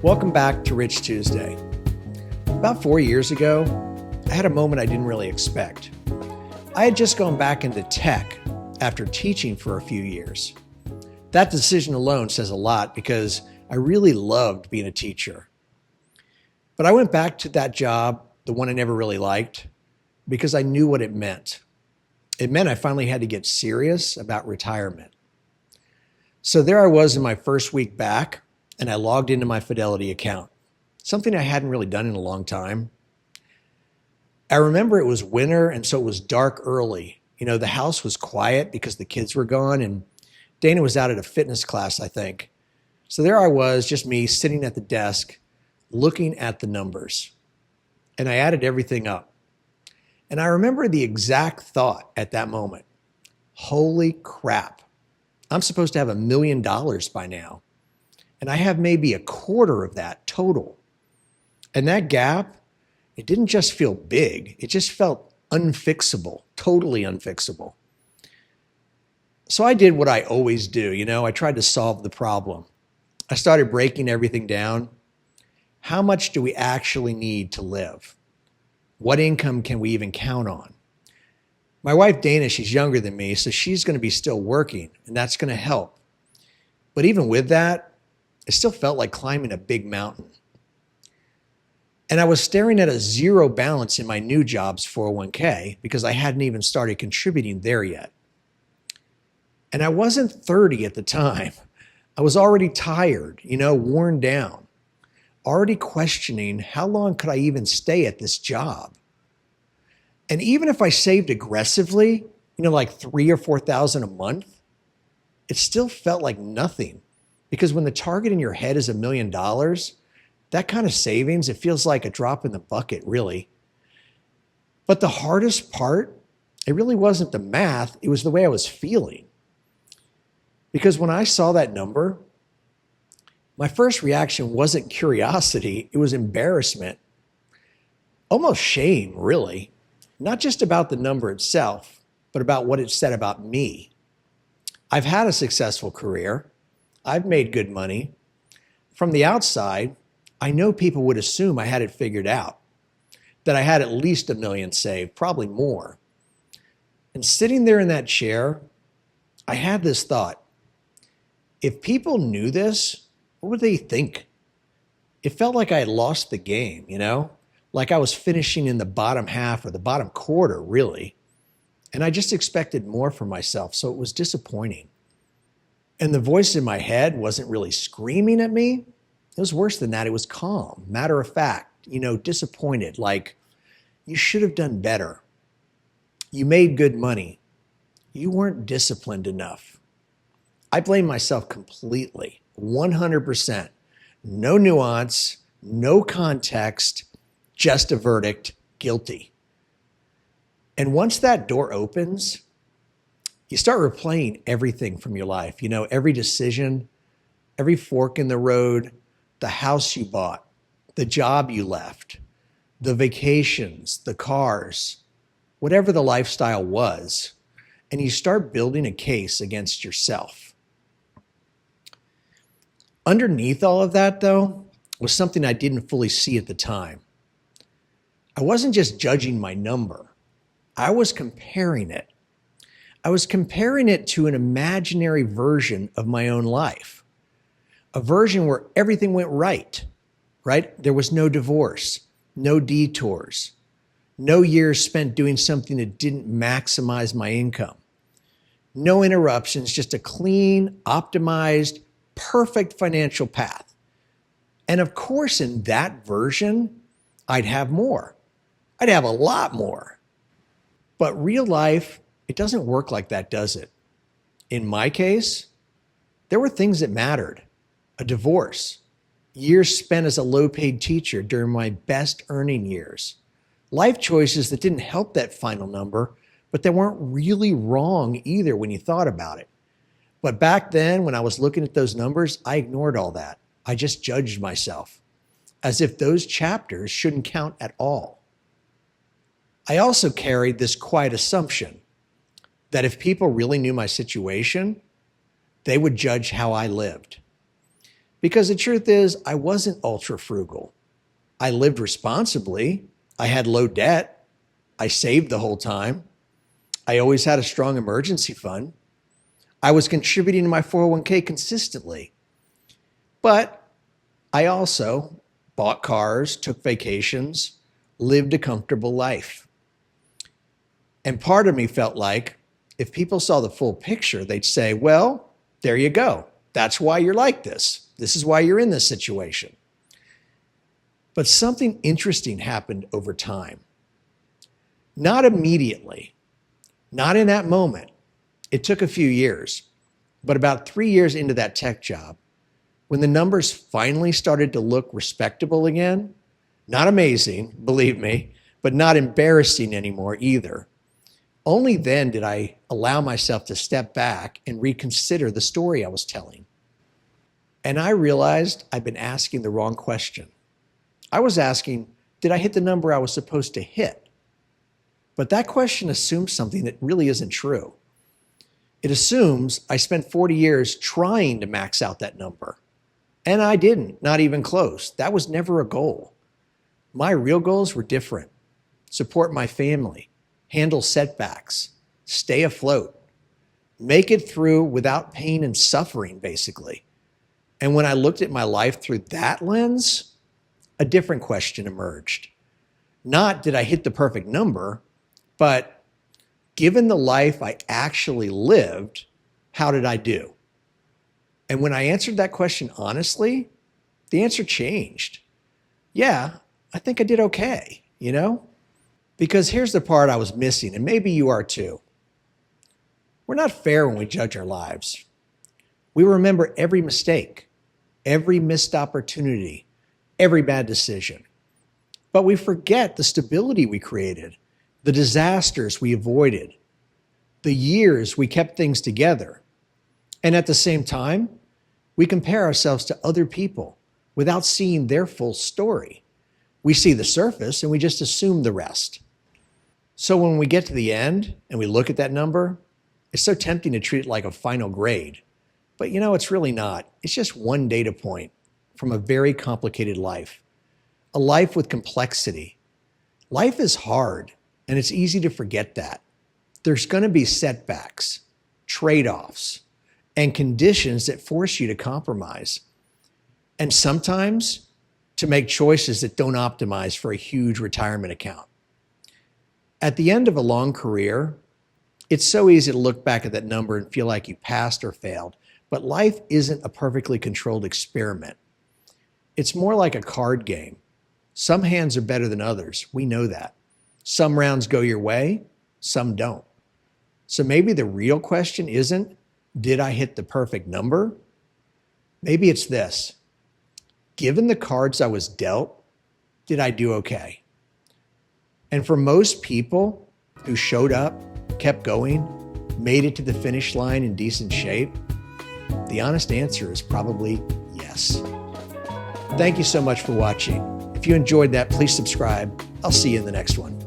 Welcome back to Rich Tuesday. About 4 years ago, I had a moment I didn't really expect. I had just gone back into tech after teaching for a few years. That decision alone says a lot because I really loved being a teacher. But I went back to that job, the one I never really liked, because I knew what it meant. It meant I finally had to get serious about retirement. So there I was in my first week back, and I logged into my Fidelity account, something I hadn't really done in a long time. I remember it was winter, and so it was dark early. The house was quiet because the kids were gone, and Dana was out at a fitness class, I think. So there I was, just me sitting at the desk, looking at the numbers. And I added everything up. And I remember the exact thought at that moment. Holy crap. I'm supposed to have $1 million by now. And I have maybe a quarter of that total. And that gap, it didn't just feel big. It just felt unfixable, totally unfixable. So I did what I always do. I tried to solve the problem. I started breaking everything down. How much do we actually need to live? What income can we even count on? My wife, Dana, she's younger than me, so she's going to be still working, and that's going to help. But even with that, it still felt like climbing a big mountain. And I was staring at a zero balance in my new job's 401k because I hadn't even started contributing there yet. And I wasn't 30 at the time. I was already tired, worn down, already questioning how long could I even stay at this job? And even if I saved aggressively, like $3,000 or $4,000 a month, it still felt like nothing. Because when the target in your head is $1 million, that kind of savings, it feels like a drop in the bucket, really. But the hardest part, it really wasn't the math, it was the way I was feeling. Because when I saw that number, my first reaction wasn't curiosity, it was embarrassment. Almost shame, really. Not just about the number itself, but about what it said about me. I've had a successful career. I've made good money. From the outside, I know people would assume I had it figured out, that I had at least $1 million saved, probably more. And sitting there in that chair, I had this thought. If people knew this, what would they think? It felt like I had lost the game, like I was finishing in the bottom half or the bottom quarter, really. And I just expected more from myself, so it was disappointing. And the voice in my head wasn't really screaming at me. It was worse than that. It was calm, matter of fact, disappointed, like you should have done better. You made good money. You weren't disciplined enough. I blame myself completely, 100%. No nuance, no context, just a verdict, guilty. And once that door opens, you start replaying everything from your life, every decision, every fork in the road, the house you bought, the job you left, the vacations, the cars, whatever the lifestyle was, and you start building a case against yourself. Underneath all of that, though, was something I didn't fully see at the time. I wasn't just judging my number. I was comparing it. I was comparing it to an imaginary version of my own life, a version where everything went right? There was no divorce, no detours, no years spent doing something that didn't maximize my income, no interruptions, just a clean, optimized, perfect financial path. And of course, in that version, I'd have more. I'd have a lot more. But real life, it doesn't work like that, does it? In my case, there were things that mattered. A divorce, years spent as a low-paid teacher during my best earning years, life choices that didn't help that final number, but that weren't really wrong either when you thought about it. But back then, when I was looking at those numbers, I ignored all that. I just judged myself, as if those chapters shouldn't count at all. I also carried this quiet assumption that if people really knew my situation, they would judge how I lived. Because the truth is, I wasn't ultra frugal. I lived responsibly. I had low debt. I saved the whole time. I always had a strong emergency fund. I was contributing to my 401k consistently. But I also bought cars, took vacations, lived a comfortable life. And part of me felt like if people saw the full picture, they'd say, well, there you go. That's why you're like this. This is why you're in this situation. But something interesting happened over time. Not immediately, not in that moment. It took a few years, but about 3 years into that tech job, when the numbers finally started to look respectable again, not amazing, believe me, but not embarrassing anymore either. Only then did I allow myself to step back and reconsider the story I was telling. And I realized I'd been asking the wrong question. I was asking, did I hit the number I was supposed to hit? But that question assumes something that really isn't true. It assumes I spent 40 years trying to max out that number. And I didn't, not even close. That was never a goal. My real goals were different. Support my family, handle setbacks, stay afloat, make it through without pain and suffering, basically. And when I looked at my life through that lens, a different question emerged. Not did I hit the perfect number, but given the life I actually lived, how did I do? And when I answered that question honestly, the answer changed. Yeah, I think I did okay, Because here's the part I was missing, and maybe you are too. We're not fair when we judge our lives. We remember every mistake, every missed opportunity, every bad decision. But we forget the stability we created, the disasters we avoided, the years we kept things together. And at the same time, we compare ourselves to other people without seeing their full story. We see the surface and we just assume the rest. So when we get to the end and we look at that number, it's so tempting to treat it like a final grade. But it's really not. It's just one data point from a very complicated life, a life with complexity. Life is hard, and it's easy to forget that. There's going to be setbacks, trade-offs, and conditions that force you to compromise. And sometimes to make choices that don't optimize for a huge retirement account. At the end of a long career, it's so easy to look back at that number and feel like you passed or failed. But life isn't a perfectly controlled experiment. It's more like a card game. Some hands are better than others. We know that. Some rounds go your way, some don't. So maybe the real question isn't, did I hit the perfect number? Maybe it's this. Given the cards I was dealt, did I do okay? And for most people who showed up, kept going, made it to the finish line in decent shape, the honest answer is probably yes. Thank you so much for watching. If you enjoyed that, please subscribe. I'll see you in the next one.